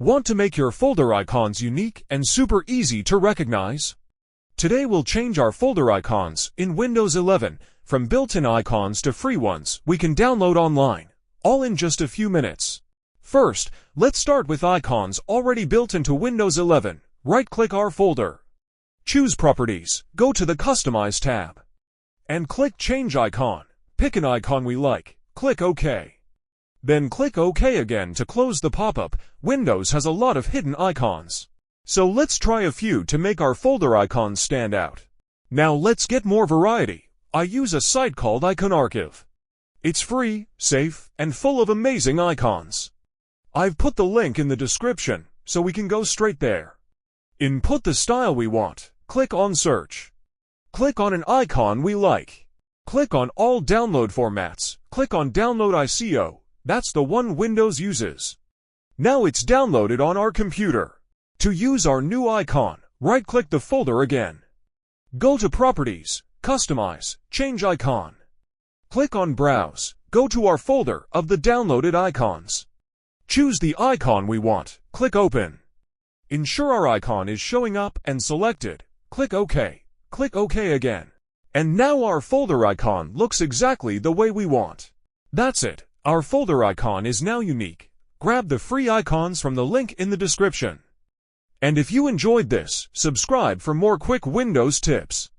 Want to make your folder icons unique and super easy to recognize? Today we'll change our folder icons in Windows 11 from built-in icons to free ones we can download online, all in just a few minutes. First, let's start with icons already built into Windows 11. Right-click our folder. Choose Properties, go to the Customize tab, and click Change Icon. Pick an icon we like, click OK. Then click OK again to close the pop-up. Windows has a lot of hidden icons, so let's try a few to make our folder icons stand out. Now let's get more variety. I use a site called IconArchive. It's free, safe, and full of amazing icons. I've put the link in the description, so we can go straight there. Input the style we want. Click on Search. Click on an icon we like. Click on All Download Formats. Click on Download ICO. That's the one Windows uses. Now it's downloaded on our computer. To use our new icon, right-click the folder again. Go to Properties, Customize, Change Icon. Click on Browse. Go to our folder of the downloaded icons. Choose the icon we want. Click Open. Ensure our icon is showing up and selected. Click OK. Click OK again. And now our folder icon looks exactly the way we want. That's it. Our folder icon is now unique. Grab the free icons from the link in the description. And if you enjoyed this, subscribe for more quick Windows tips.